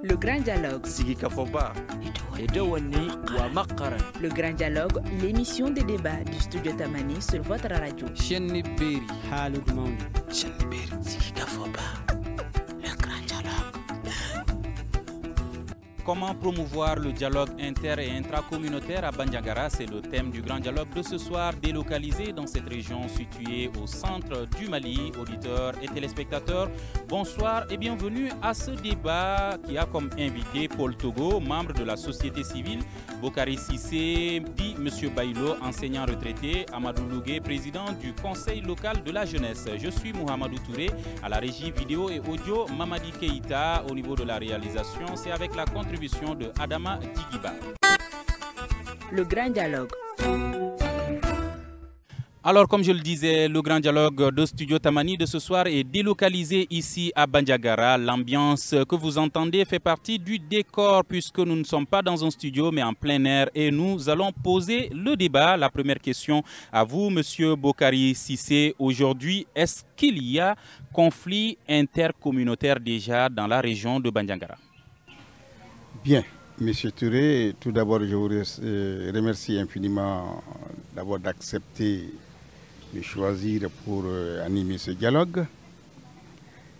Le grand dialogue. Le grand dialogue, l'émission de débat du studio Tamani sur votre radio. Comment promouvoir le dialogue inter- et intracommunautaire à Bandiagara? C'est le thème du grand dialogue de ce soir, délocalisé dans cette région située au centre du Mali. Auditeurs et téléspectateurs, bonsoir et bienvenue à ce débat qui a comme invité Paul Togo, membre de la société civile, Bokari Sissé, dit M. Baïlo, enseignant retraité, Amadou Lougué, président du conseil local de la jeunesse. Je suis Mohamedou Touré, à la régie vidéo et audio, Mamadi Keïta, au niveau de la réalisation, c'est avec la contribution de Adama Digiba. Le grand dialogue. Alors, comme je le disais, le grand dialogue de Studio Tamani de ce soir est délocalisé ici à Bandiagara. L'ambiance que vous entendez fait partie du décor puisque nous ne sommes pas dans un studio mais en plein air et nous allons poser le débat. La première question à vous, Monsieur Bokari Sissé. Aujourd'hui, est-ce qu'il y a conflit intercommunautaire déjà dans la région de Bandiagara? Bien, Monsieur Touré, tout d'abord je vous remercie infiniment d'abord d'accepter de choisir pour animer ce dialogue.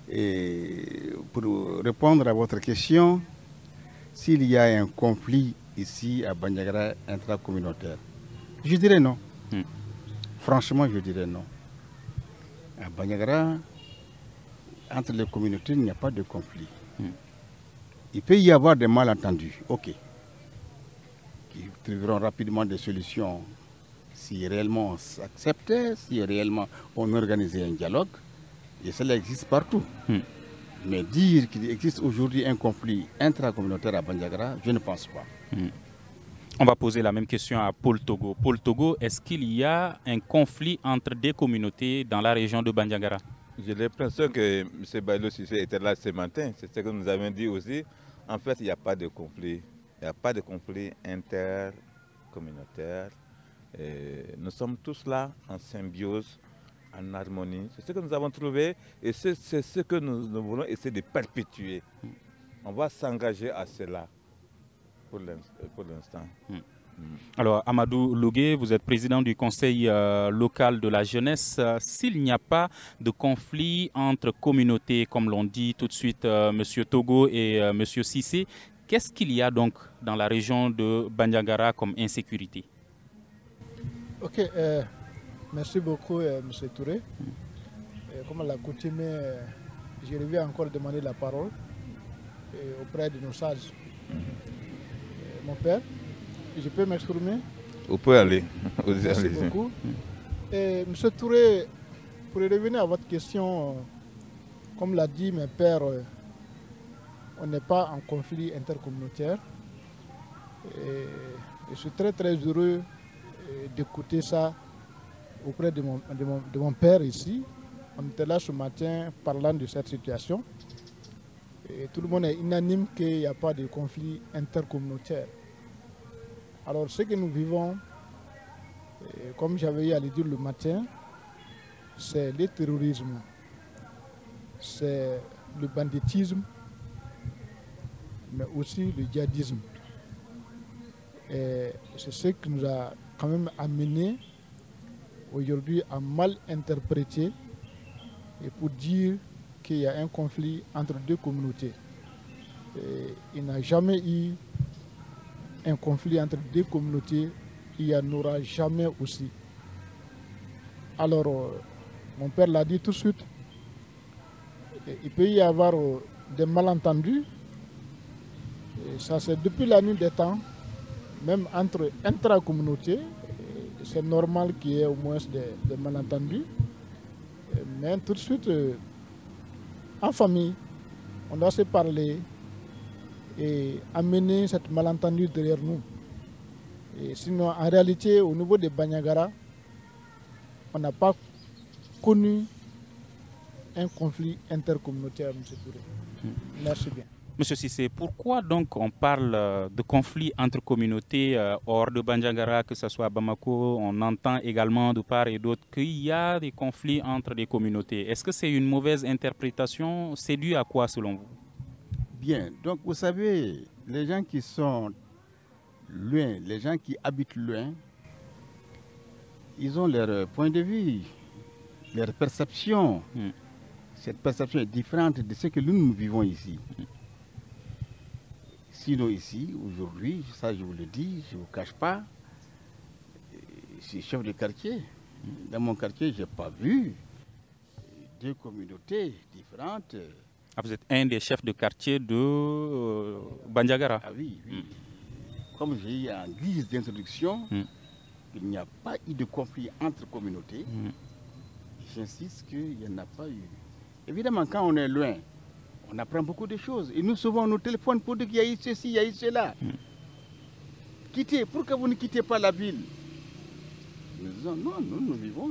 Et pour répondre à votre question, s'il y a un conflit ici à Bandiagara intracommunautaire, je dirais non. Franchement, je dirais non. À Bandiagara, entre les communautés, il n'y a pas de conflit. Il peut y avoir des malentendus, ok, qui trouveront rapidement des solutions si réellement on s'acceptait, si réellement on organisait un dialogue, et cela existe partout. Mais dire qu'il existe aujourd'hui un conflit intracommunautaire à Bandiagara, je ne pense pas. On va poser la même question à Paul Togo. Paul Togo, est-ce qu'il y a un conflit entre des communautés dans la région de Bandiagara? J'ai l'impression que M. Baïlo Sissé était là ce matin. C'est ce que nous avions dit aussi. En fait, il n'y a pas de conflit. Il n'y a pas de conflit intercommunautaire. Nous sommes tous là en symbiose, en harmonie. C'est ce que nous avons trouvé et c'est ce que nous voulons essayer de perpétuer. On va s'engager à cela pour l'instant. Alors, Amadou Lougué, vous êtes président du conseil local de la jeunesse. S'il n'y a pas de conflit entre communautés, comme l'ont dit tout de suite M. Togo et M. Sissé, qu'est-ce qu'il y a donc dans la région de Bandiagara comme insécurité? Ok, merci beaucoup M. Touré. Comme à l'accoutumée, je reviens encore demander la parole auprès de nos sages. Mon père, je peux m'exprimer? Vous pouvez aller. Merci beaucoup. Monsieur Touré, pour revenir à votre question, comme l'a dit mon père, on n'est pas en conflit intercommunautaire. Et je suis très très heureux d'écouter ça auprès de mon père ici. On était là ce matin parlant de cette situation. Et tout le monde est unanime qu'il n'y a pas de conflit intercommunautaire. Alors ce que nous vivons, comme j'avais eu à le dire le matin, c'est le terrorisme, c'est le banditisme, mais aussi le djihadisme. Et c'est ce qui nous a quand même amené aujourd'hui à mal interpréter et pour dire qu'il y a un conflit entre deux communautés. Et il n'y a jamais eu un conflit entre deux communautés, il n'y en aura jamais aussi. Alors, mon père l'a dit tout de suite, il peut y avoir des malentendus, et ça c'est depuis la nuit des temps, même entre intracommunautés, c'est normal qu'il y ait au moins des malentendus, mais tout de suite, en famille, on doit se parler, et amener cette malentendu derrière nous. Et sinon, en réalité, au niveau de Bandiagara, on n'a pas connu un conflit intercommunautaire, M. Touré. Merci bien. Monsieur Sissé, pourquoi donc on parle de conflits entre communautés hors de Bandiagara, que ce soit à Bamako? On entend également de part et d'autre qu'il y a des conflits entre des communautés. Est-ce que c'est une mauvaise interprétation? C'est dû à quoi selon vous? Bien, donc vous savez, les gens qui sont loin, les gens qui habitent loin, ils ont leur point de vue, leur perception. Cette perception est différente de ce que nous vivons ici. Sinon ici, aujourd'hui, ça je vous le dis, je ne vous cache pas, je suis chef de quartier. Dans mon quartier, je n'ai pas vu deux communautés différentes. Ah, vous êtes un des chefs de quartier de Bandiagara. Ah oui, oui. Comme j'ai dit en guise d'introduction, il n'y a pas eu de conflit entre communautés. J'insiste qu'il n'y en a pas eu. Évidemment, quand on est loin, on apprend beaucoup de choses. Et nous, souvent, on nous téléphone pour dire qu'il y a eu ceci, il y a eu cela. Quittez, pourquoi vous ne quittez pas la ville? Nous disons, non, nous vivons,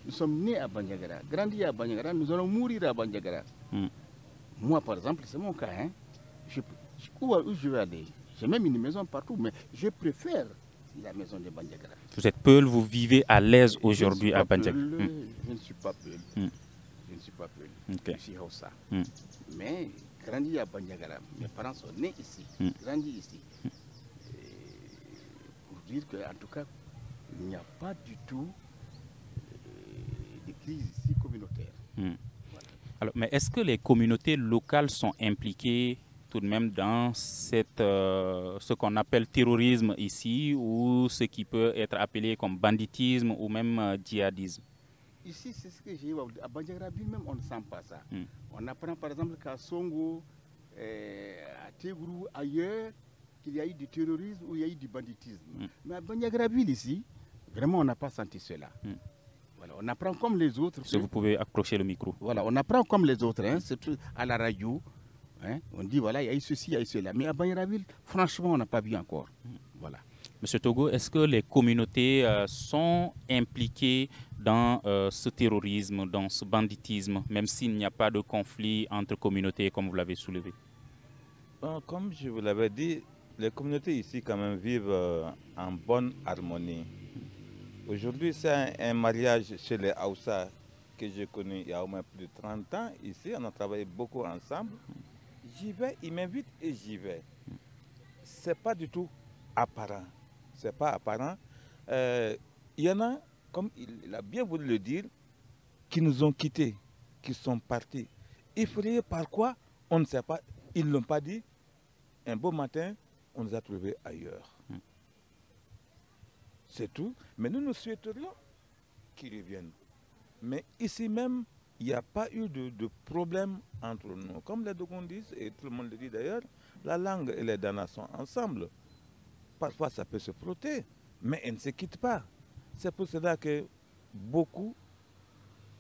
nous sommes nés à Bandiagara, grandis à Bandiagara, nous allons mourir à Bandiagara. Moi, par exemple, c'est mon cas. Hein. Où je vais aller? J'ai même une maison partout, mais je préfère la maison de Bandiagara. Vous êtes Peul, vous vivez à l'aise aujourd'hui à Bandiagara. Je ne suis pas Peul. Je ne suis pas Peul. Okay. Je suis Hausa. Mais grandi à Bandiagara, mes parents sont nés ici, grandis ici. Pour dire qu'en tout cas, il n'y a pas du tout de crise ici communautaire. Voilà. Alors, mais est-ce que les communautés locales sont impliquées tout de même dans ce qu'on appelle terrorisme ici, ou ce qui peut être appelé comme banditisme ou même djihadisme? Ici, c'est ce que j'ai dit. À Bandiagara même, on ne sent pas ça. On apprend par exemple qu'à Songo, à Tegourou, ailleurs, qu'il y a eu du terrorisme ou il y a eu du banditisme. Mais à Bandiagara ici, vraiment, on n'a pas senti cela. Voilà, on apprend comme les autres. Si vous pouvez accrocher le micro. Voilà, on apprend comme les autres, hein, surtout à la radio. Hein, on dit, voilà, il y a eu ceci, il y a eu cela. Mais à Bandiagara, franchement, on n'a pas vu encore. Voilà. Monsieur Togo, est-ce que les communautés sont impliquées dans ce terrorisme, dans ce banditisme, même s'il n'y a pas de conflit entre communautés, comme vous l'avez soulevé? Bon, comme je vous l'avais dit, les communautés ici quand même vivent en bonne harmonie. Aujourd'hui, c'est un mariage chez les Hausa que j'ai connu il y a au moins plus de 30 ans. Ici, on a travaillé beaucoup ensemble. J'y vais, ils m'invitent et j'y vais. C'est pas du tout apparent. C'est pas apparent. Il y en a, comme il a bien voulu le dire, qui nous ont quittés, qui sont partis. Effrayés par quoi? On ne sait pas. Ils ne l'ont pas dit. Un beau matin, on les a trouvés ailleurs. C'est tout. Mais nous souhaiterions qu'ils reviennent. Mais ici même, il n'y a pas eu de problème entre nous. Comme les Dogons disent, et tout le monde le dit d'ailleurs, la langue et les Dana sont ensemble. Parfois, ça peut se frotter, mais elles ne se quittent pas. C'est pour cela que beaucoup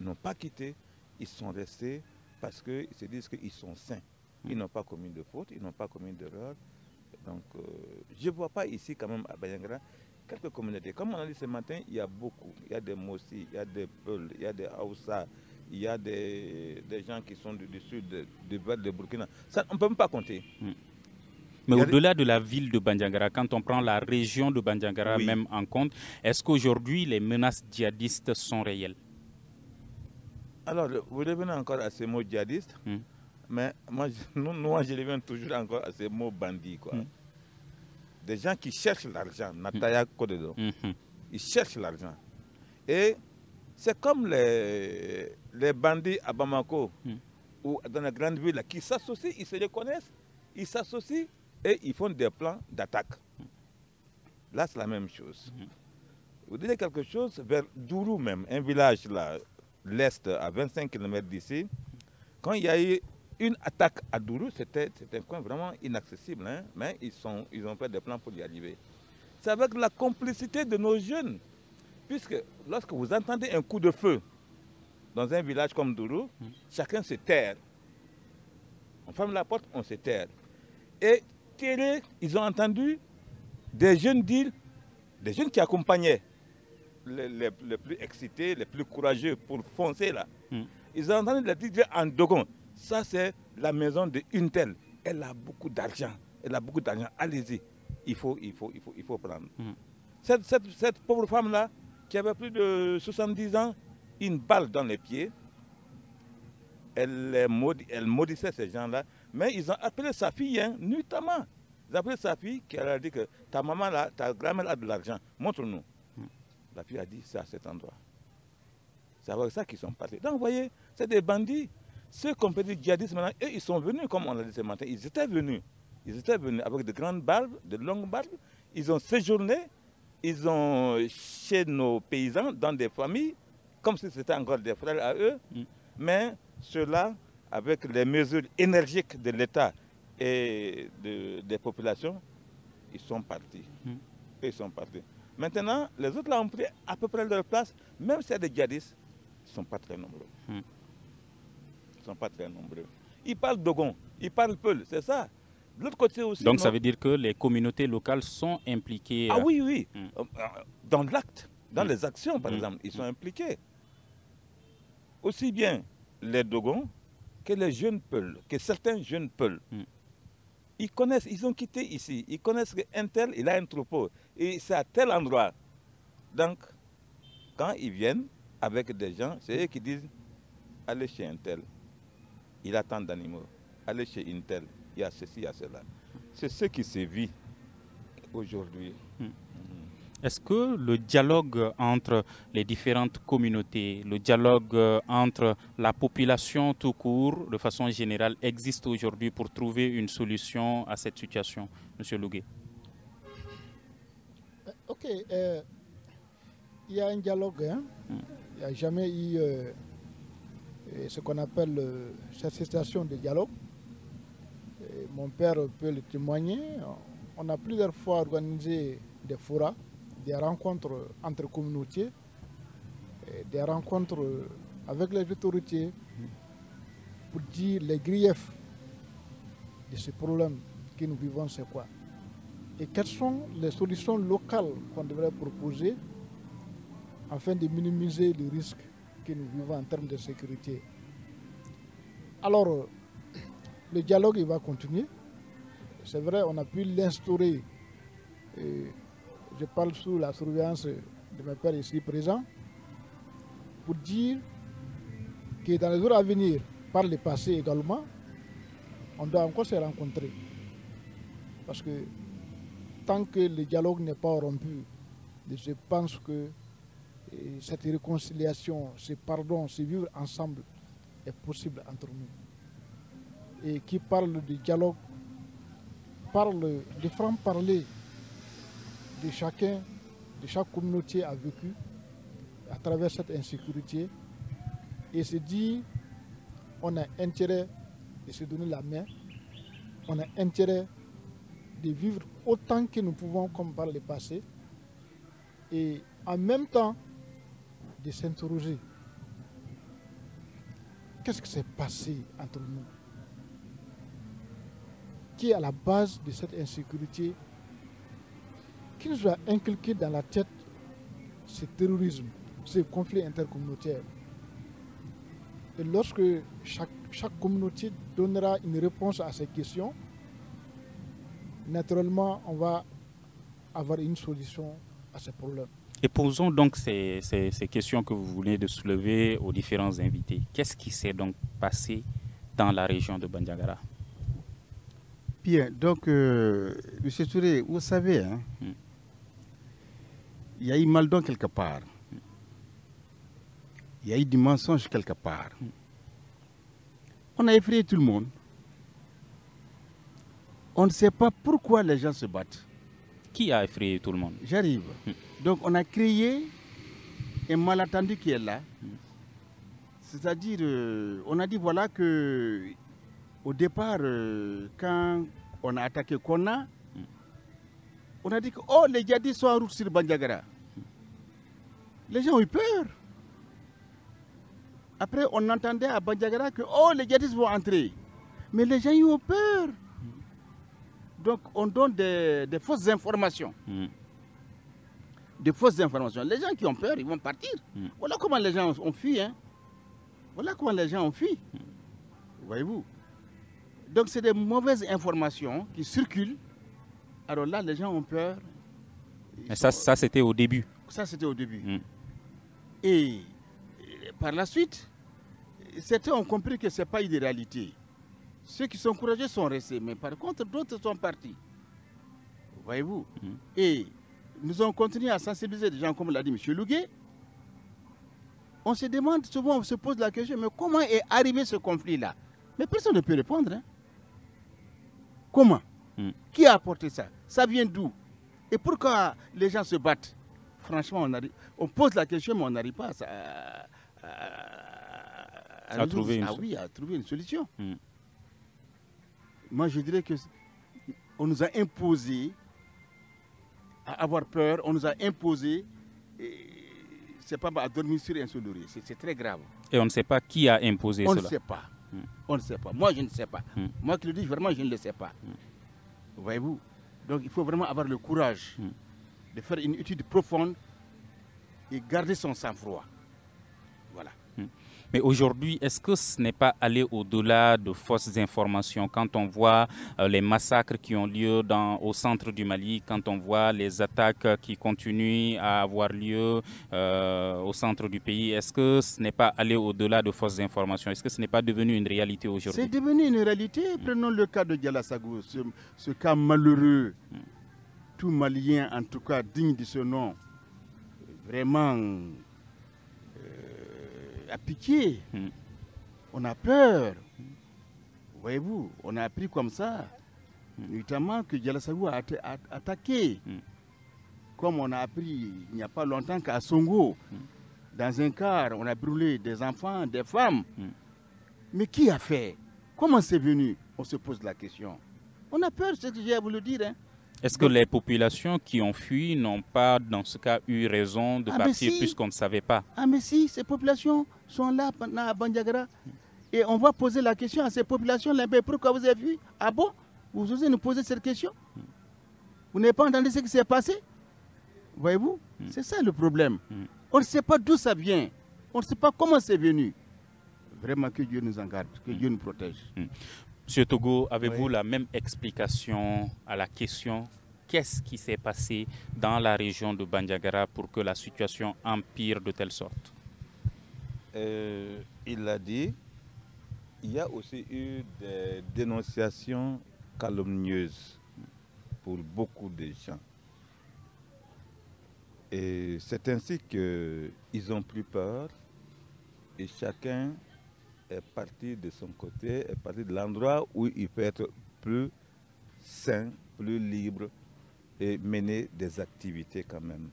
n'ont pas quitté. Ils sont restés parce qu'ils se disent qu'ils sont sains. Ils n'ont pas commis de faute, ils n'ont pas commis d'erreur. Donc, je ne vois pas ici, quand même, à Bandiagara, quelques communautés. Comme on a dit ce matin, il y a beaucoup. Il y a des Mossi, il y a des Peul, il y a des Hausa, il y a des gens qui sont du sud, de Burkina. Ça, on ne peut même pas compter. Mais au-delà de la ville de Bandiagara, quand on prend la région de Bandiagara même en compte, est-ce qu'aujourd'hui les menaces djihadistes sont réelles? Alors, vous revenez encore à ces mots djihadistes, mais moi, je reviens toujours encore à ces mots bandits, quoi. Des gens qui cherchent l'argent, Nataya Kodedo. Ils cherchent l'argent. Et c'est comme les bandits à Bamako ou dans la grande ville qui s'associent, ils se reconnaissent, ils s'associent et ils font des plans d'attaque. Là, c'est la même chose. Vous direz quelque chose vers Dourou même, un village là, l'est, à 25 km d'ici. Quand il y a eu une attaque à Dourou, c'était un coin vraiment inaccessible, hein, mais ils ont fait des plans pour y arriver. C'est avec la complicité de nos jeunes, puisque lorsque vous entendez un coup de feu dans un village comme Dourou, chacun se terre. On ferme la porte, on se terre. Et terrés, ils ont entendu des jeunes dire, des jeunes qui accompagnaient les plus excités, les plus courageux pour foncer là. Ils ont entendu les dire en Dogon. Ça, c'est la maison d'une telle. Elle a beaucoup d'argent. Elle a beaucoup d'argent. Allez-y. Il faut prendre. Cette pauvre femme-là, qui avait plus de 70 ans, une balle dans les pieds, elle maudissait ces gens-là. Mais ils ont appelé sa fille, hein, nuitamment. Ils ont appelé sa fille qui a dit que ta maman là, ta grand-mère a de l'argent, montre-nous. La fille a dit, c'est à cet endroit. C'est avec ça qu'ils sont partis. Donc vous voyez, c'est des bandits. Ceux qu'on peut dire djihadistes maintenant, eux, ils sont venus, comme on l'a dit ce matin, ils étaient venus. Ils étaient venus avec de grandes barbes, de longues barbes. Ils ont séjourné, ils ont chez nos paysans, dans des familles, comme si c'était encore des frères à eux. Mais ceux-là, avec les mesures énergiques de l'État et des populations, ils sont partis. Ils sont partis. Maintenant, les autres là ont pris à peu près leur place, même si c'est des djihadistes, ils ne sont pas très nombreux. Ils ne sont pas très nombreux. Ils parlent Dogon, ils parlent Peul, c'est ça. De l'autre côté aussi. Donc ça veut dire que les communautés locales sont impliquées. Ah oui, oui. Dans l'acte, dans les actions par exemple, ils sont impliqués. Aussi bien les Dogons que les jeunes Peuls, que certains jeunes Peuls. Ils connaissent, ils ont quitté ici, ils connaissent qu'un tel, il a un troupeau, et c'est à tel endroit. Donc, quand ils viennent avec des gens, c'est eux qui disent, allez chez un tel, il a tant d'animaux, allez chez une telle, il y a ceci, il y a cela. C'est ce qui se vit aujourd'hui. Est-ce que le dialogue entre les différentes communautés, le dialogue entre la population tout court, de façon générale, existe aujourd'hui pour trouver une solution à cette situation, M. Lougué? Ok, il y a un dialogue, hein. Il n'y a jamais eu ce qu'on appelle cette situation de dialogue. Et mon père peut le témoigner. On a plusieurs fois organisé des forats, des rencontres entre communautés, des rencontres avec les autorités pour dire les griefs de ce problème que nous vivons, c'est quoi. Et quelles sont les solutions locales qu'on devrait proposer afin de minimiser les risques que nous vivons en termes de sécurité. Alors, le dialogue il va continuer. C'est vrai, on a pu l'instaurer. Je parle sous la surveillance de mes pères ici présents, pour dire que dans les jours à venir, par le passé également, on doit encore se rencontrer. Parce que tant que le dialogue n'est pas rompu, je pense que cette réconciliation, ce pardon, ce vivre ensemble est possible entre nous. Et qui parle de dialogue, parle de franc-parler de chacun, de chaque communauté a vécu à travers cette insécurité et se dit on a intérêt de se donner la main, on a intérêt de vivre autant que nous pouvons comme par le passé et en même temps de s'interroger. Qu'est-ce qui s'est passé entre nous? Qui est à la base de cette insécurité? Qui nous a inculqué dans la tête ce terrorisme, ce conflit intercommunautaire? Et lorsque chaque communauté donnera une réponse à ces questions, naturellement, on va avoir une solution à ces problèmes. Et posons donc ces questions que vous venez de soulever aux différents invités. Qu'est-ce qui s'est donc passé dans la région de Bandiagara? Bien, donc, M. Touré, vous savez, hein, il y a eu mal-don quelque part. Il y a eu du mensonge quelque part. On a effrayé tout le monde. On ne sait pas pourquoi les gens se battent. Qui a effrayé tout le monde? J'arrive. Donc on a créé un malentendu qui est là. C'est-à-dire, on a dit voilà que au départ, quand on a attaqué Konna, on a dit que oh, les djihadistes sont en route sur Bandiagara. Les gens ont eu peur. Après, on entendait à Bandiagara que oh, les djihadistes vont entrer. Mais les gens ont eu peur. Donc, on donne des fausses informations. Des fausses informations. Les gens qui ont peur, ils vont partir. Voilà comment les gens ont fui. Hein. Voilà comment les gens ont fui. Voyez-vous. Donc, c'est des mauvaises informations qui circulent. Alors là, les gens ont peur. Mais ça c'était au début. Ça, c'était au début. Et par la suite, certains ont compris que ce n'est pas une réalité. Ceux qui sont courageux sont restés, mais par contre, d'autres sont partis. Voyez-vous. Et nous avons continué à sensibiliser des gens, comme l'a dit M. Louguet. On se demande, souvent on se pose la question, mais comment est arrivé ce conflit-là? Mais personne ne peut répondre. Hein. Comment? Qui a apporté ça? Ça vient d'où? Et pourquoi les gens se battent? Franchement, on pose la question, mais on n'arrive pas à trouver une solution. Moi, je dirais que on nous a imposé à avoir peur, on nous a imposé, c'est pas à dormir sur un seul oreiller, c'est très grave. Et on ne sait pas qui a imposé cela. On ne sait pas. On ne sait pas. Moi, je ne sais pas. Moi qui le dis, vraiment, je ne le sais pas. Voyez-vous? Donc, il faut vraiment avoir le courage de faire une étude profonde et garder son sang-froid. Voilà. Mais aujourd'hui, est-ce que ce n'est pas aller au-delà de fausses informations quand on voit les massacres qui ont lieu au centre du Mali, quand on voit les attaques qui continuent à avoir lieu au centre du pays? Est-ce que ce n'est pas aller au-delà de fausses informations? Est-ce que ce n'est pas devenu une réalité aujourd'hui? C'est devenu une réalité. Prenons le cas de Dialassagou, ce cas malheureux. Tout Malien, en tout cas digne de ce nom, vraiment a piqué. On a peur. Voyez-vous, on a appris comme ça, notamment que Dialassagou a été attaqué. Comme on a appris il n'y a pas longtemps qu'à Songo, dans un car, on a brûlé des enfants, des femmes. Mais qui a fait? Comment c'est venu? On se pose la question. On a peur, c'est ce que j'ai à vous le dire. Hein. Est-ce que les populations qui ont fui n'ont pas, dans ce cas, eu raison de partir puisqu'on ne savait pas? Ah mais si, ces populations sont là à Bandiagara. Et on va poser la question à ces populations-là. Pourquoi vous avez fui? Ah bon? Vous osez nous poser cette question? Vous n'avez pas entendu ce qui s'est passé? Voyez-vous? C'est ça le problème. On ne sait pas d'où ça vient. On ne sait pas comment c'est venu. Vraiment que Dieu nous en garde, que Dieu nous protège. Monsieur Togo, avez-vous la même explication à la question qu'est-ce qui s'est passé dans la région de Bandiagara pour que la situation empire de telle sorte? Il l'a dit, il y a aussi eu des dénonciations calomnieuses pour beaucoup de gens. Et c'est ainsi qu'ils ont pris peur et chacun est parti de son côté, est parti de l'endroit où il peut être plus sain, plus libre et mener des activités quand même.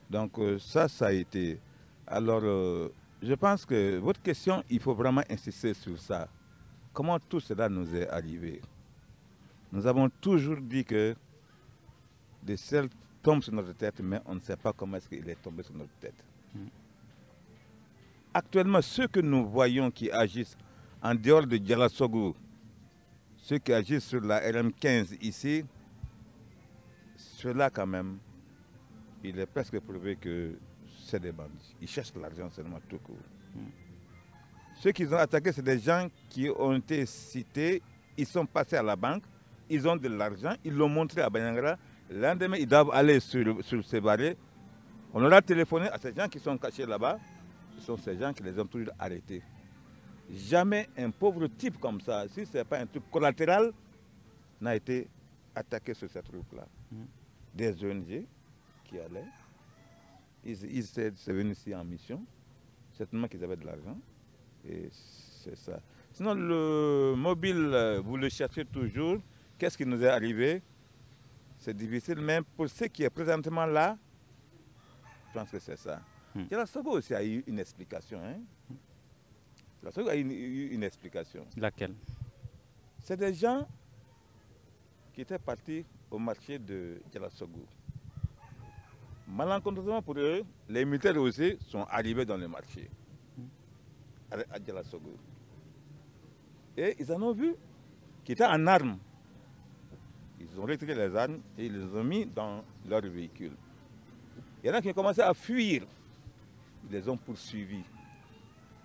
Donc ça a été. Alors, je pense que votre question, il faut vraiment insister sur ça. Comment tout cela nous est arrivé? Nous avons toujours dit que des ciels tombent sur notre tête, mais on ne sait pas comment est-ce qu'il est tombé sur notre tête. Actuellement, ceux que nous voyons qui agissent en dehors de Dialassogou, ceux qui agissent sur la RM15 ici, ceux-là quand même, il est presque prouvé que c'est des bandits. Ils cherchent l'argent seulement tout court. Ceux qui ont attaqué, c'est des gens qui ont été cités, ils sont passés à la banque, ils ont de l'argent, ils l'ont montré à Bandiagara. Le lendemain, ils doivent aller sur ces barrières. On leur a téléphoné à ces gens qui sont cachés là-bas. Ce sont ces gens qui les ont toujours arrêtés. Jamais un pauvre type comme ça, si ce n'est pas un truc collatéral, n'a été attaqué sur cette route-là. Des ONG qui allaient, ils étaient venus ici en mission, certainement qu'ils avaient de l'argent, et c'est ça. Sinon, le mobile, vous le cherchez toujours. Qu'est-ce qui nous est arrivé? C'est difficile, même pour ce qui est présentement là, je pense que c'est ça. Dialassogou aussi a eu une explication. Hein? Dialassogou a eu une explication. Laquelle? C'est des gens qui étaient partis au marché de Dialassogou. Malencontreusement pour eux, les militaires aussi sont arrivés dans le marché à Dialassogou. Et ils en ont vu qui étaient en armes. Ils ont retiré les armes et ils les ont mis dans leur véhicule. Il y en a qui ont commencé à fuir. Ils les ont poursuivis.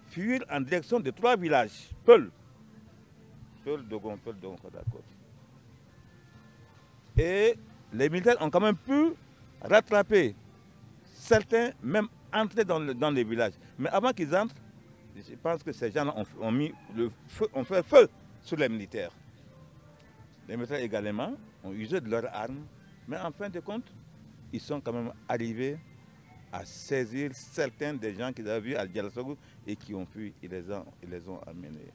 Fuir en direction de 3 villages. Peul, Dogon, Kodakot. Et les militaires ont quand même pu rattraper. Certains même entrer dans les villages. Mais avant qu'ils entrent, je pense que ces gens ont mis le feu, ont fait feu sur les militaires. Les militaires également ont usé de leurs armes, mais en fin de compte, ils sont quand même arrivés à saisir certains des gens qu'ils avaient vus à Dialassogou et qui ont fui, ils les ont amenés.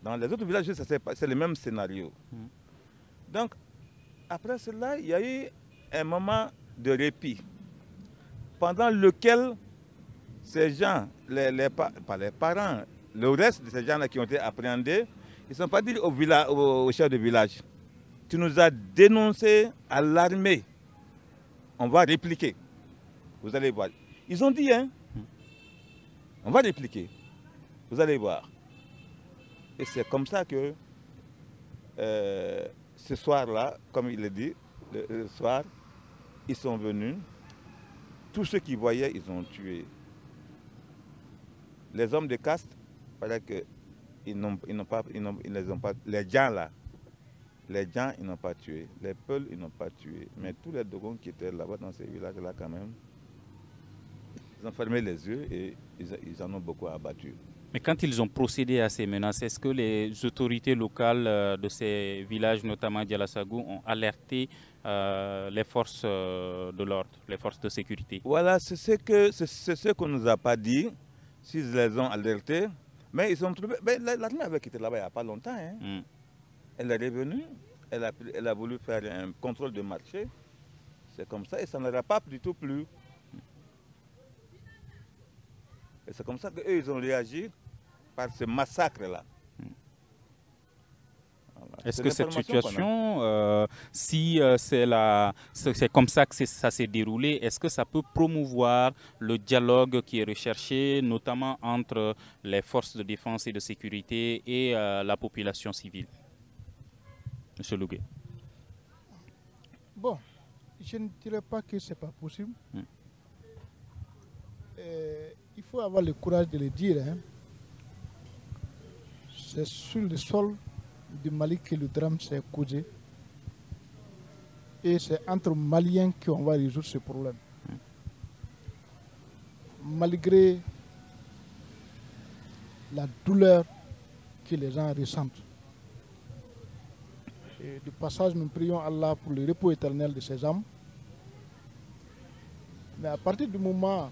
Dans les autres villages, c'est le même scénario. Donc, après cela, il y a eu un moment de répit pendant lequel ces gens, pas les parents, le reste de ces gens-là qui ont été appréhendés, ils ne sont pas dit au chef de village, tu nous as dénoncé à l'armée, on va répliquer. Vous allez voir. Ils ont dit, hein, on va répliquer. Vous allez voir. Et c'est comme ça que ce soir-là, comme il l'a dit, le soir, ils sont venus. Tous ceux qui voyaient, ils ont tué. Les hommes de caste, il paraît que ils n'ont pas, les gens là, ils n'ont pas tué. Les Peuls, ils n'ont pas tué. Mais tous les Dogons qui étaient là-bas dans ces villages-là, quand même, ils ont fermé les yeux et ils en ont beaucoup abattu. Mais quand ils ont procédé à ces menaces, est-ce que les autorités locales de ces villages, notamment Dialassogou, ont alerté les forces de l'ordre, les forces de sécurité? Voilà, c'est ce qu'on ne nous a pas dit, s'ils les ont alertés. Mais ils ont trouvé. L'armée avait quitté là-bas il n'y a pas longtemps. Hein. Elle est revenue, elle a voulu faire un contrôle de marché. C'est comme ça et ça n'aura pas du tout plu. Et c'est comme ça qu'eux, ils ont réagi par ce massacre-là. Voilà. Est-ce que cette situation, si c'est comme ça que ça s'est déroulé, est-ce que ça peut promouvoir le dialogue qui est recherché, notamment entre les forces de défense et de sécurité et la population civile? Monsieur Lougué. Bon, je ne dirais pas que ce n'est pas possible. Il faut avoir le courage de le dire. Hein. C'est sur le sol du Mali que le drame s'est causé. Et c'est entre Maliens qu'on va résoudre ce problème. Malgré la douleur que les gens ressentent. Et de passage, nous prions Allah pour le repos éternel de ses âmes. Mais à partir du moment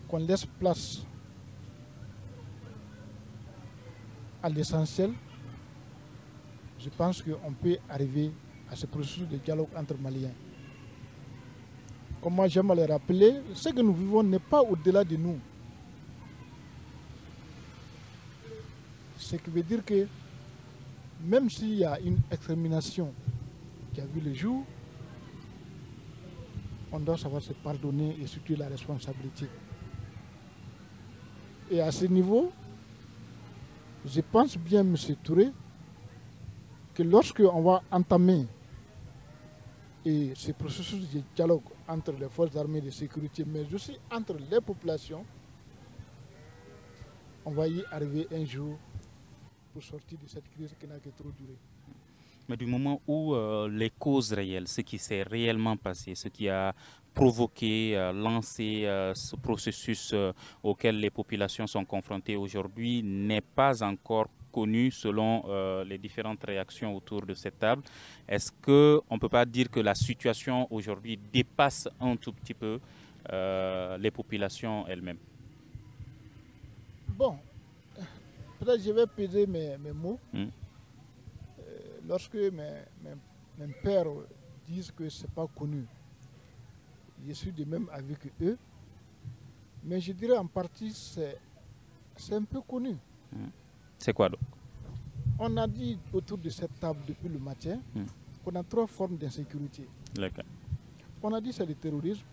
qu'on laisse place à l'essentiel, je pense qu'on peut arriver à ce processus de dialogue entre Maliens. Comme moi j'aime le rappeler, ce que nous vivons n'est pas au-delà de nous. Ce qui veut dire que même s'il y a une extermination qui a vu le jour, on doit savoir se pardonner et situer la responsabilité. Et à ce niveau, je pense bien, M. Touré, que lorsque on va entamer ce processus de dialogue entre les forces armées de sécurité, mais aussi entre les populations, on va y arriver un jour pour sortir de cette crise qui n'a que trop duré. Mais du moment où les causes réelles, ce qui s'est réellement passé, ce qui a provoqué, lancé ce processus auquel les populations sont confrontées aujourd'hui n'est pas encore connu selon les différentes réactions autour de cette table, est-ce qu'on ne peut pas dire que la situation aujourd'hui dépasse un tout petit peu les populations elles-mêmes? Bon, peut-être je vais peser mes mots. Lorsque mes pères disent que ce n'est pas connu, je suis de même avis que eux. Mais je dirais en partie c'est un peu connu. C'est quoi donc? On a dit autour de cette table depuis le matin qu'on a 3 formes d'insécurité. On a dit c'est le terrorisme,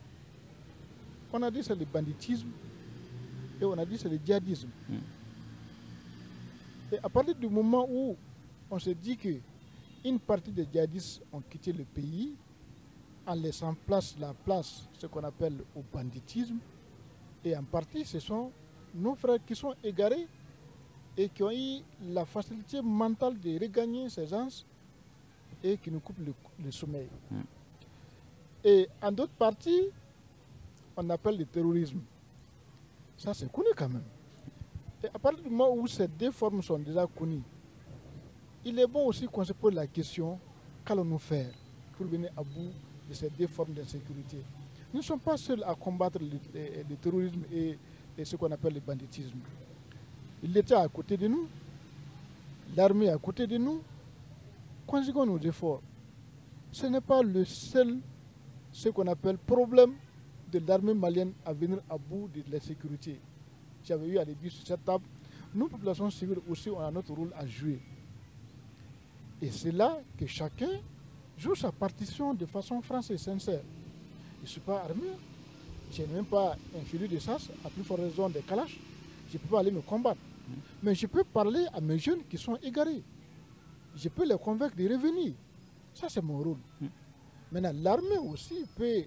on a dit c'est le banditisme et on a dit c'est le djihadisme. Et à partir du moment où on se dit que une partie des djihadistes ont quitté le pays en laissant la place, ce qu'on appelle au banditisme. Et en partie, ce sont nos frères qui sont égarés et qui ont eu la facilité mentale de regagner ces gens et qui nous coupent le sommeil. Et en d'autres parties, on appelle le terrorisme. Ça, c'est connu quand même. Et à partir du moment où ces deux formes sont déjà connues, il est bon aussi qu'on se pose la question, qu'allons-nous faire pour venir à bout de ces deux formes d'insécurité? Nous ne sommes pas seuls à combattre le terrorisme et ce qu'on appelle le banditisme. L'État à côté de nous, l'armée à côté de nous, conjuguons nos efforts. Ce n'est pas le seul, ce qu'on appelle problème de l'armée malienne à venir à bout de la sécurité. J'avais eu à le dire sur cette table, nous, populations civiles aussi, on a notre rôle à jouer. Et c'est là que chacun joue sa partition de façon franche et sincère. Je ne suis pas armé, je n'ai même pas un filet de chasse, à plus forte raison des calaches, je ne peux pas aller me combattre. Mais je peux parler à mes jeunes qui sont égarés. Je peux les convaincre de revenir. Ça, c'est mon rôle. Maintenant, l'armée aussi peut,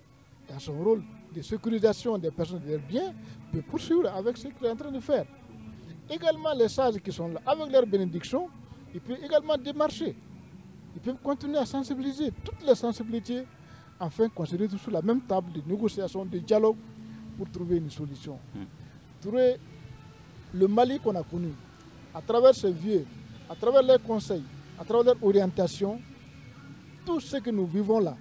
dans son rôle de sécurisation des personnes et des biens, peut poursuivre avec ce qu'il est en train de faire. Également, les sages qui sont là, avec leur bénédiction, ils peuvent également démarcher. Ils peuvent continuer à sensibiliser toutes les sensibilités, afin qu'on se retrouve sur la même table de négociation, de dialogue, pour trouver une solution. Trouver le Mali qu'on a connu, à travers ces vieux, à travers leurs conseils, à travers leur orientation, tout ce que nous vivons là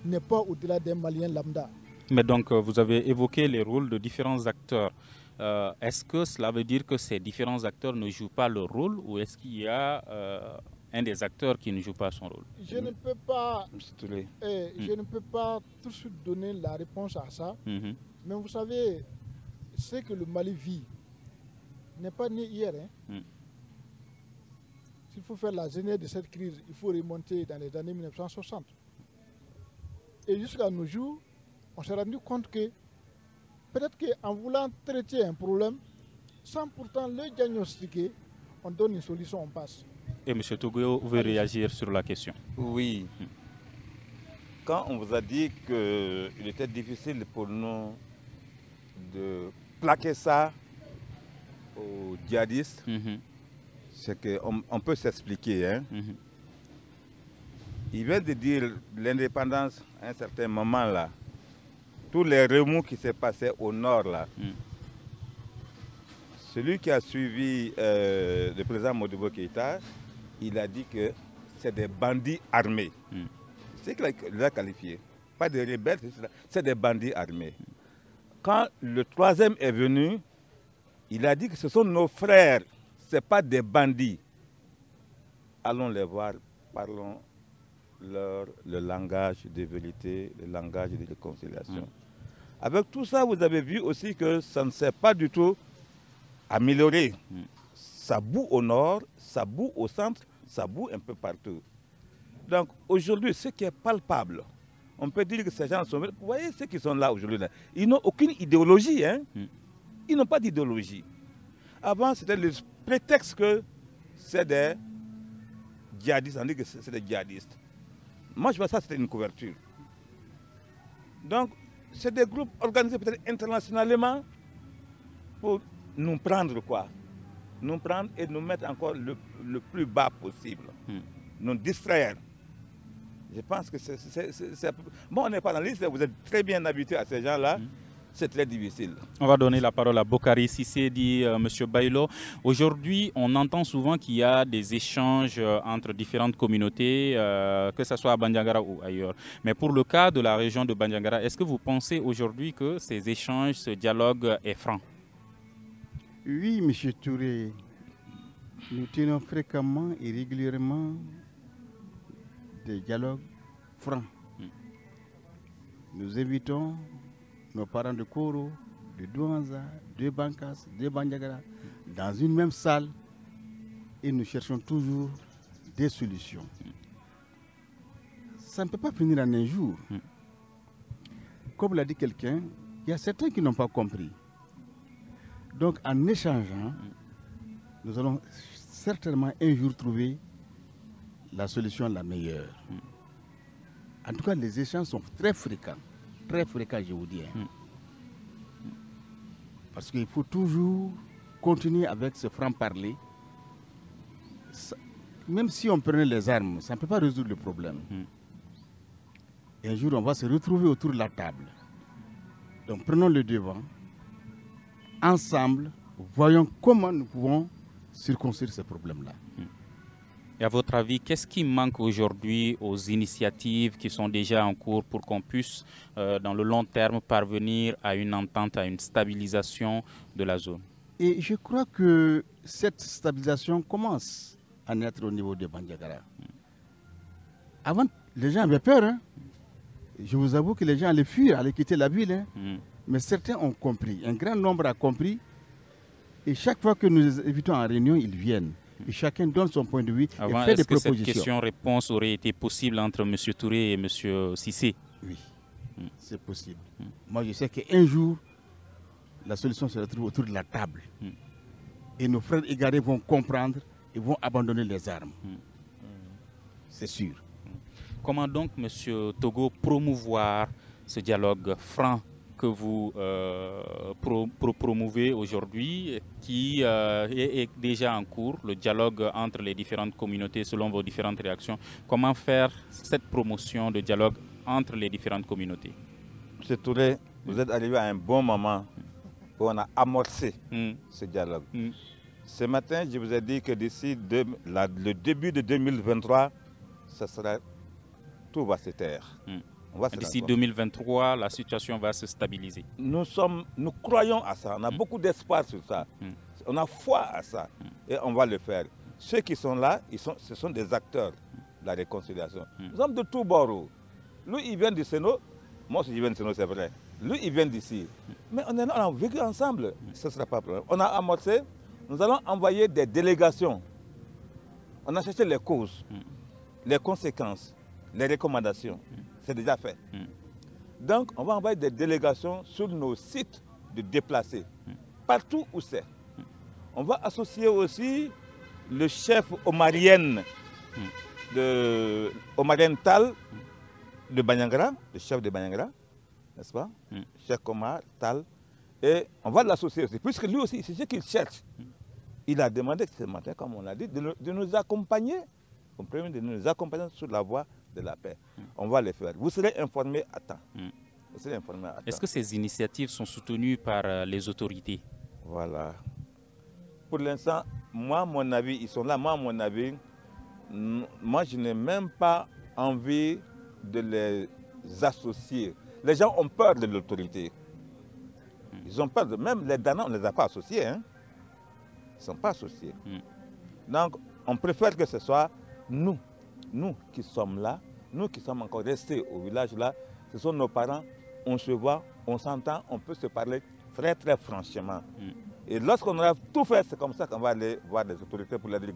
n'est pas au-delà d'un Malien lambda. Mais donc, vous avez évoqué les rôles de différents acteurs. Est-ce que cela veut dire que ces différents acteurs ne jouent pas leur rôle ou est-ce qu'il y a un des acteurs qui ne joue pas son rôle? Je ne peux pas, je ne peux pas tout de suite donner la réponse à ça. Mais vous savez, ce que le Mali vit n'est pas né hier. S'il faut faire la genèse de cette crise, il faut remonter dans les années 1960. Et jusqu'à nos jours, on s'est rendu compte que peut-être qu'en voulant traiter un problème, sans pourtant le diagnostiquer, on donne une solution, on passe. Et M. Togo veut réagir sur la question. Oui. Quand on vous a dit qu'il était difficile pour nous de plaquer ça aux djihadistes, c'est qu'on peut s'expliquer. Hein. Il vient de dire l'indépendance à un certain moment là. Tous les remous qui s'est passé au nord là. Celui qui a suivi le président Modibo Keïta, il a dit que c'est des bandits armés. C'est qu'il a qualifié. Pas des rebelles, c'est des bandits armés. Quand le troisième est venu, il a dit que ce sont nos frères, ce n'est pas des bandits. Allons les voir, parlons leur le langage de vérité, le langage de réconciliation. Avec tout ça, vous avez vu aussi que ça ne s'est pas du tout amélioré. Ça boue au nord, ça boue au centre, ça boue un peu partout. Donc aujourd'hui, ce qui est palpable, on peut dire que ces gens sont... Vous voyez ceux qui sont là aujourd'hui, ils n'ont aucune idéologie. Hein? Ils n'ont pas d'idéologie. Avant, c'était le prétexte que c'est des djihadistes. On dit que c'est des djihadistes. Moi, je vois ça, c'était une couverture. Donc, c'est des groupes organisés peut-être internationalement pour nous prendre quoi? Nous prendre et nous mettre encore le plus bas possible. Nous distraire. Je pense que c'est... Bon, on n'est pas dans la liste, vous êtes très bien habitués à ces gens-là. C'est très difficile. On va donner la parole à Bokari Sissé, dit M. Bailo. Aujourd'hui, on entend souvent qu'il y a des échanges entre différentes communautés, que ce soit à Bandiagara ou ailleurs. Mais pour le cas de la région de Bandiagara, est-ce que vous pensez aujourd'hui que ces échanges, ce dialogue est franc? Oui, M. Touré. Nous tenons fréquemment et régulièrement des dialogues francs. Nous invitons nos parents de Koro, de Douanza, de Bankas, de Bandiagara, dans une même salle et nous cherchons toujours des solutions. Ça ne peut pas finir en un jour. Comme l'a dit quelqu'un, il y a certains qui n'ont pas compris. Donc en échangeant, nous allons certainement un jour trouver la solution la meilleure. En tout cas, les échanges sont très fréquents. Très fréquent, je vous dis. Parce qu'il faut toujours continuer avec ce franc-parler. Même si on prenait les armes, ça ne peut pas résoudre le problème. Et un jour, on va se retrouver autour de la table. Donc, prenons le devant, ensemble, voyons comment nous pouvons circonscrire ces problèmes-là. Et à votre avis, qu'est-ce qui manque aujourd'hui aux initiatives qui sont déjà en cours pour qu'on puisse, dans le long terme, parvenir à une entente, à une stabilisation de la zone? Et je crois que cette stabilisation commence à naître au niveau de Bandiagara. Avant, les gens avaient peur. Hein. Je vous avoue que les gens allaient fuir, allaient quitter la ville. Hein. Mais certains ont compris. Un grand nombre a compris. Et chaque fois que nous les invitons en réunion, ils viennent. Et chacun donne son point de vue Avant, et fait des propositions. Est-ce que cette question-réponse aurait été possible entre M. Touré et M. Cissé? Oui, c'est possible. Moi, je sais qu'un jour, la solution se retrouve autour de la table. Et nos frères égarés vont comprendre et vont abandonner les armes. C'est sûr. Comment donc, M. Togo, promouvoir ce dialogue franc que vous promouvez aujourd'hui, qui est déjà en cours, le dialogue entre les différentes communautés selon vos différentes réactions? Comment faire cette promotion de dialogue entre les différentes communautés? M. Touré, vous êtes arrivé à un bon moment où on a amorcé ce dialogue. Ce matin, je vous ai dit que d'ici le début de 2023, tout va se taire. D'ici 2023, la situation va se stabiliser. Nous croyons à ça, on a beaucoup d'espoir sur ça. On a foi à ça et on va le faire. Ceux qui sont là, ce sont des acteurs de la réconciliation. Nous sommes de tous bords. Lui, il vient du Sénat. Moi aussi, je viens du Sénat, c'est vrai. Lui, il vient d'ici. Mais on a vécu ensemble. Ce ne sera pas problème. On a amorcé. Nous allons envoyer des délégations. On a cherché les causes, les conséquences, les recommandations. C'est déjà fait. Donc, on va envoyer des délégations sur nos sites de déplacés, partout où c'est. On va associer aussi le chef omarien Tal de Bandiagara, le chef de Bandiagara, n'est-ce pas? Chef Omar Tal. Et on va l'associer aussi, puisque lui aussi, c'est ce qu'il cherche. Il a demandé ce matin, comme on l'a dit, de nous accompagner, de nous accompagner sur la voie de la paix. On va le faire. Vous serez informés à temps. Est-ce que ces initiatives sont soutenues par les autorités? Voilà. Pour l'instant, moi, mon avis, ils sont là. Moi, mon avis, moi, je n'ai même pas envie de les associer. Les gens ont peur de l'autorité. Ils ont peur même les Dana, on ne les a pas associés. Hein? Ils ne sont pas associés. Donc, on préfère que ce soit nous qui sommes là, nous qui sommes encore restés au village là. Ce sont nos parents, on se voit, on s'entend, on peut se parler très très franchement. Et lorsqu'on aura tout fait, c'est comme ça qu'on va aller voir les autorités pour leur dire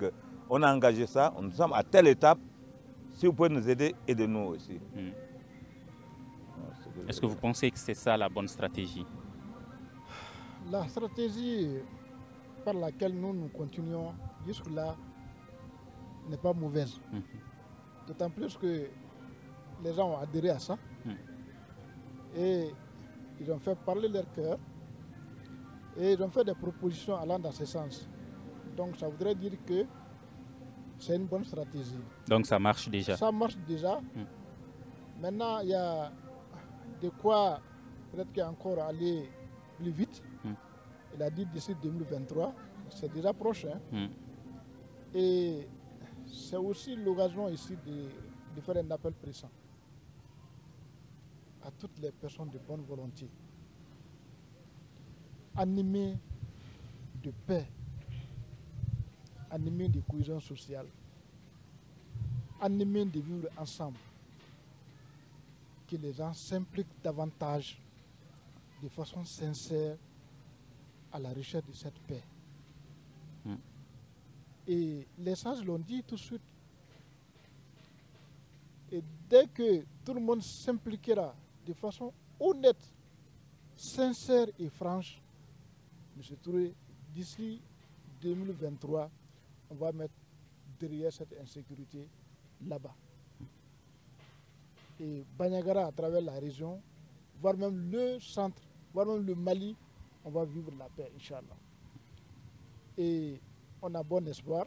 qu'on a engagé ça, nous sommes à telle étape. Si vous pouvez nous aider, aidez-nous aussi. Est-ce que vous pensez que c'est ça la bonne stratégie? La stratégie par laquelle nous continuons jusque-là n'est pas mauvaise. D'autant plus que les gens ont adhéré à ça. Et ils ont fait parler leur cœur. Et ils ont fait des propositions allant dans ce sens. Donc ça voudrait dire que c'est une bonne stratégie. Donc ça marche déjà? Ça marche déjà. Maintenant, il y a de quoi peut-être qu'il y a encore aller plus vite. Il a dit d'ici 2023, c'est déjà proche. Et c'est aussi l'occasion ici de faire un appel pressant à toutes les personnes de bonne volonté. Animées de paix, animées de cohésion sociale, animées de vivre ensemble, que les gens s'impliquent davantage de façon sincère à la recherche de cette paix. Et les sages l'ont dit tout de suite. Et dès que tout le monde s'impliquera de façon honnête, sincère et franche, M. Touré, d'ici 2023, on va mettre derrière cette insécurité là-bas. Et Bandiagara, à travers la région, voire même le centre, voire même le Mali, on va vivre la paix, Inch'Allah. Et on a bon espoir.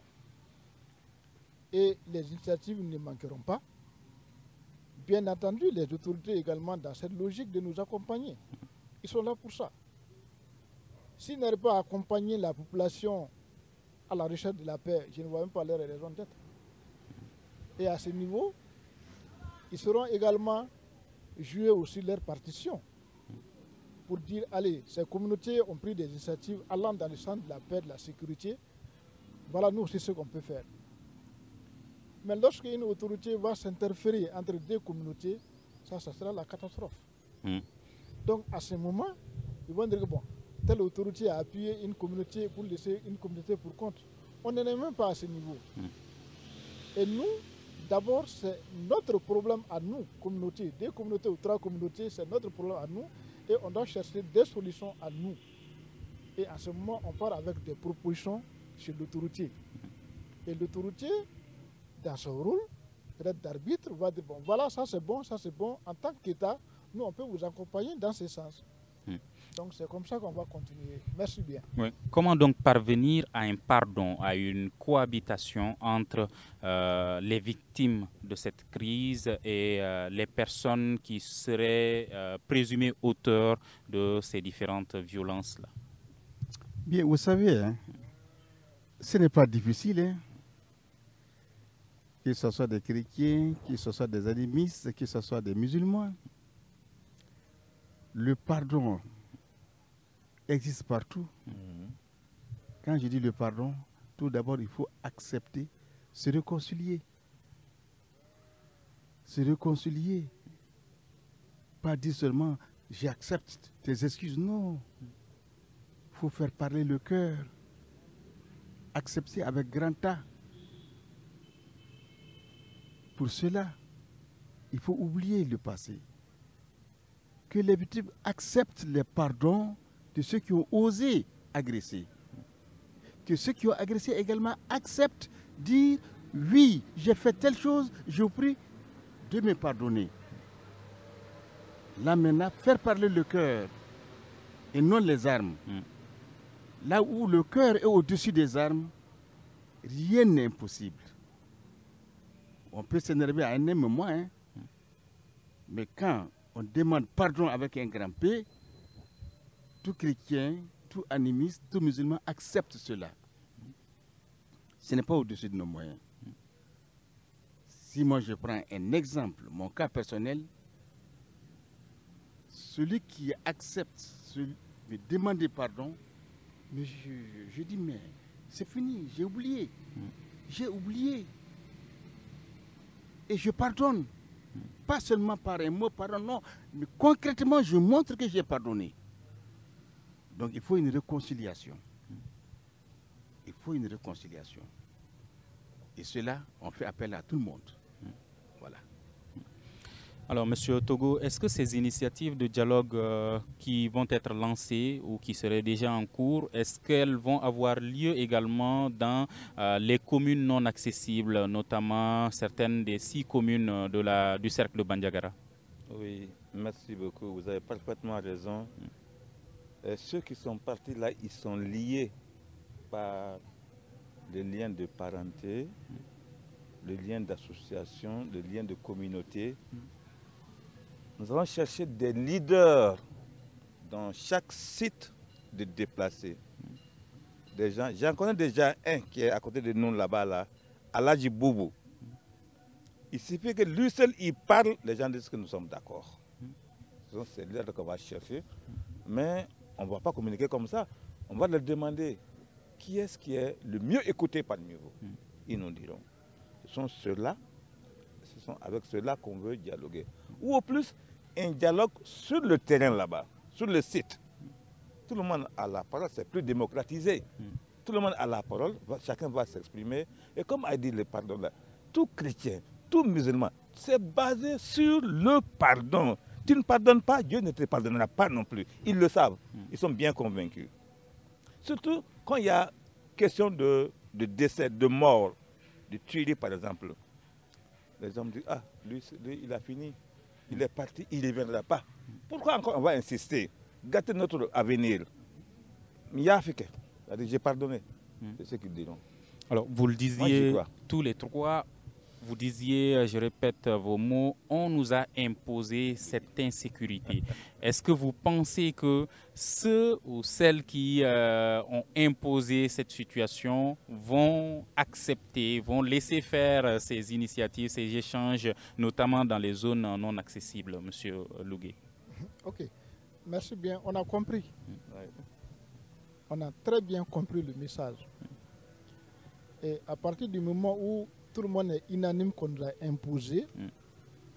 Et les initiatives ne manqueront pas. Bien entendu, les autorités également dans cette logique de nous accompagner. Ils sont là pour ça. s'ils n'arrivent pas à accompagner la population à la recherche de la paix, je ne vois même pas leur raison d'être. Et à ce niveau, ils seront également jouer aussi leur partition pour dire, allez, ces communautés ont pris des initiatives allant dans le sens de la paix, de la sécurité. Voilà, nous aussi ce qu'on peut faire. Mais lorsqu'une autorité va s'interférer entre deux communautés, ça sera la catastrophe. Donc à ce moment, ils vont dire que bon, telle autorité a appuyé une communauté pour laisser une communauté pour compte. On n'en est même pas à ce niveau. Et nous, d'abord, c'est notre problème à nous, communautés, 2 communautés ou 3 communautés, c'est notre problème à nous et on doit chercher des solutions à nous. Et à ce moment, on part avec des propositions chez l'autorité. Et l'autorité, dans son rôle, peut-être d'arbitre, va dire, bon, voilà, ça c'est bon, en tant qu'État, nous, on peut vous accompagner dans ce sens. Donc c'est comme ça qu'on va continuer. Merci bien. Oui. Comment donc parvenir à un pardon, à une cohabitation entre les victimes de cette crise et les personnes qui seraient présumées auteurs de ces différentes violences-là? Bien, vous savez, hein, ce n'est pas difficile. Hein. Que ce soit des chrétiens, que ce soit des animistes, que ce soit des musulmans. Le pardon existe partout. Quand je dis le pardon, tout d'abord, il faut accepter, se réconcilier. Se réconcilier. Pas dire seulement, j'accepte tes excuses. Non. Il faut faire parler le cœur. Accepter avec grand tas. Pour cela, il faut oublier le passé. Que les victimes acceptent les pardons de ceux qui ont osé agresser. Que ceux qui ont agressé également acceptent dire oui, j'ai fait telle chose, je vous prie de me pardonner. Là maintenant, faire parler le cœur et non les armes. Là où le cœur est au-dessus des armes, rien n'est impossible. On peut s'énerver à un même moment, hein. Mais quand on demande pardon avec un grand P, tout chrétien, tout animiste, tout musulman accepte cela. Ce n'est pas au-dessus de nos moyens. Si moi je prends un exemple, mon cas personnel, celui qui accepte de demander pardon, mais je dis mais c'est fini, j'ai oublié. J'ai oublié. Et je pardonne. Pas seulement par un mot, pardon, non, mais concrètement, je montre que j'ai pardonné. Donc il faut une réconciliation. Il faut une réconciliation. Et cela, on fait appel à tout le monde. Voilà. Alors, Monsieur Togo, est-ce que ces initiatives de dialogue qui vont être lancées ou qui seraient déjà en cours, est-ce qu'elles vont avoir lieu également dans les communes non accessibles, notamment certaines des 6 communes du cercle de Bandiagara? Oui, merci beaucoup. Vous avez parfaitement raison. Ceux qui sont partis là, ils sont liés par les liens de parenté, le lien d'association, le lien de communauté. Nous allons chercher des leaders dans chaque site de déplacés. Des gens, j'en connais déjà un qui est à côté de nous là-bas, là, Aladji Boubou. Il suffit que lui seul, il parle, les gens disent que nous sommes d'accord. Ce sont ces leaders qu'on va chercher, mais on ne va pas communiquer comme ça. On va leur demander qui est le mieux écouté parmi vous. Ils nous diront. Ce sont ceux-là, ce sont avec ceux-là qu'on veut dialoguer. Ou au plus, un dialogue sur le terrain là-bas, sur le site. Tout le monde a la parole, c'est plus démocratisé. Tout le monde a la parole, chacun va s'exprimer. Et comme a dit le pardon là, tout chrétien, tout musulman, c'est basé sur le pardon. Tu ne pardonnes pas, Dieu ne te pardonnera pas non plus. Ils le savent, ils sont bien convaincus. Surtout quand il y a question de décès, de mort, de tuerie par exemple. Les hommes disent, ah, lui il a fini. Il est parti, il ne reviendra pas. Pourquoi encore on va insister? Gâter notre avenir. J'ai pardonné. C'est ce qu'ils diront. Alors, vous le disiez tous les trois, Vous disiez, je répète vos mots, on nous a imposé cette insécurité. Est-ce que vous pensez que ceux ou celles qui ont imposé cette situation vont accepter, vont laisser faire ces initiatives, ces échanges, notamment dans les zones non accessibles, M. Lougué? Ok, merci bien, on a compris. On a très bien compris le message. Et à partir du moment où tout le monde est unanime qu'on nous a imposé,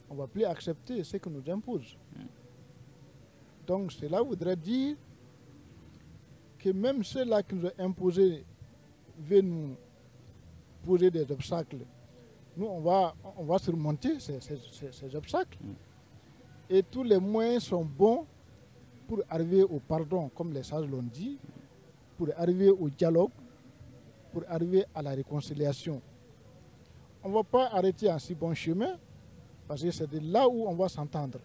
on ne va plus accepter ce qu'on nous impose. Donc cela voudrait dire que même ceux-là qui nous ont imposé veulent nous poser des obstacles. Nous, on va surmonter ces obstacles. Et tous les moyens sont bons pour arriver au pardon, comme les sages l'ont dit, pour arriver au dialogue, pour arriver à la réconciliation. On ne va pas arrêter en si bon chemin, parce que c'est de là où on va s'entendre.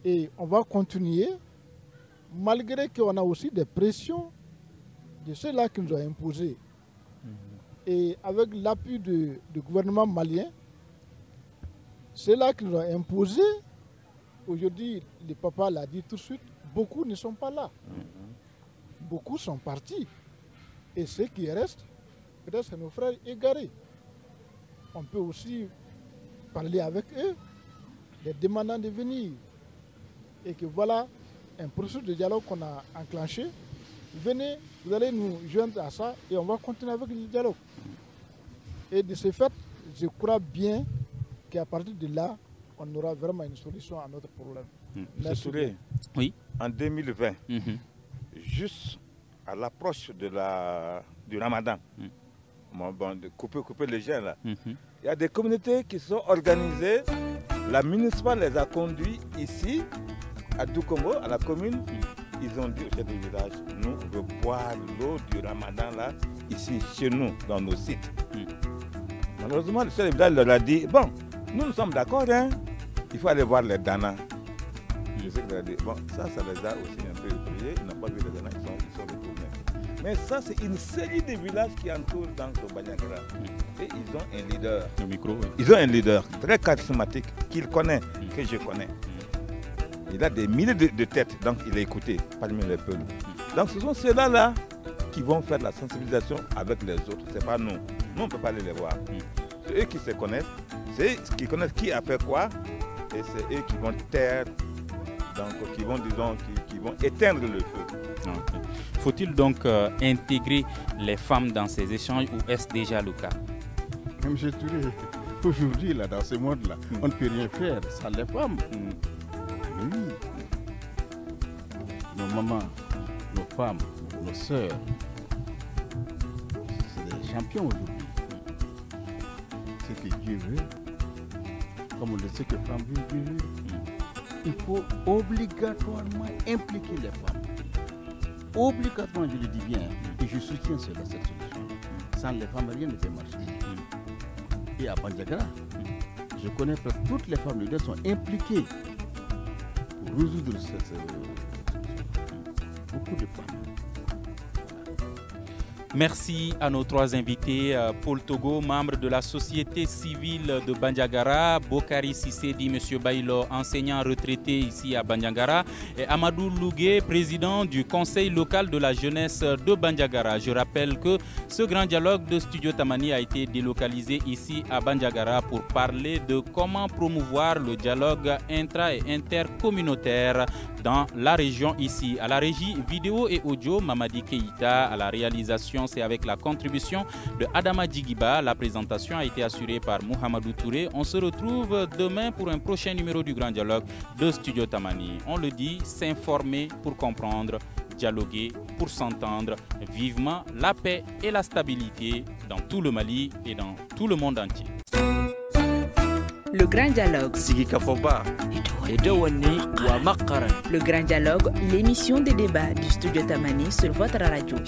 Et on va continuer, malgré qu'on a aussi des pressions de ceux-là qui nous ont imposé. Et avec l'appui du gouvernement malien, ceux-là qui nous ont imposé, aujourd'hui, le papa l'a dit tout de suite, beaucoup ne sont pas là. Beaucoup sont partis. Et ceux qui restent, peut-être c'est nos frères égarés. On peut aussi parler avec eux, les demandant de venir. Et que voilà un processus de dialogue qu'on a enclenché. Venez, vous allez nous joindre à ça et on va continuer avec le dialogue. Et de ce fait, je crois bien qu'à partir de là, on aura vraiment une solution à notre problème. Merci. Touré, oui. En 2020, juste à l'approche du Ramadan, de couper les gens là, il y a des communautés qui sont organisées. La municipale les a conduits ici, à Doukongo, à la commune. Ils ont dit au chef du village, nous on veut boire l'eau du Ramadan là, ici, chez nous, dans nos sites. Malheureusement, le chef du village leur a dit, bon, nous sommes d'accord, hein, il faut aller voir les Dana. Je sais qu'il a dit, bon, ça les a aussi un peu effrayés, ils n'ont pas vu les Dana, ils sont retournés. Mais ça, c'est une série de villages qui entourent dans le Bandiagara. Et ils ont un leader. Le micro, oui. Ils ont un leader très charismatique qu'il connaît, que je connais. Il a des milliers de têtes, donc il est écouté parmi les peuples. Donc ce sont ceux-là qui vont faire la sensibilisation avec les autres. Ce n'est pas nous. Nous, on ne peut pas aller les voir. C'est eux qui se connaissent. C'est eux qui connaissent qui a fait quoi. Et c'est eux qui vont taire, donc qui vont éteindre le feu. Okay. Faut-il donc intégrer les femmes dans ces échanges ou est-ce déjà le cas? M. Touré, aujourd'hui, là, dans ce monde-là, on ne peut rien faire sans les femmes. Oui. Nos mamans, nos femmes, nos sœurs, c'est des champions aujourd'hui. C'est que Dieu veut, comme on le sait que femme veut, Dieu veut. Il faut obligatoirement impliquer les femmes. Obligatoirement, je le dis bien, et je soutiens cela, cette solution. Sans les femmes, rien ne peut marcher. Et à Bandiagara, je connais que toutes les femmes leaders sont impliquées pour résoudre beaucoup de femmes. Merci à nos trois invités, Paul Togo, membre de la société civile de Bandiagara, Bokari Sissedi, M. Bailo, enseignant retraité ici à Bandiagara, et Amadou Lougué, président du conseil local de la jeunesse de Bandiagara. Je rappelle que ce grand dialogue de Studio Tamani a été délocalisé ici à Bandiagara pour parler de comment promouvoir le dialogue intra- et intercommunautaire dans la région ici. À la régie vidéo et audio, Mamadi Keïta, à la réalisation, c'est avec la contribution de Adama Djigiba. La présentation a été assurée par Mohamedou Touré. On se retrouve demain pour un prochain numéro du Grand Dialogue de Studio Tamani. On le dit, s'informer pour comprendre, dialoguer pour s'entendre. Vivement la paix et la stabilité dans tout le Mali et dans tout le monde entier. Le Grand Dialogue. Le Grand Dialogue, l'émission des débats du Studio Tamani sur votre radio.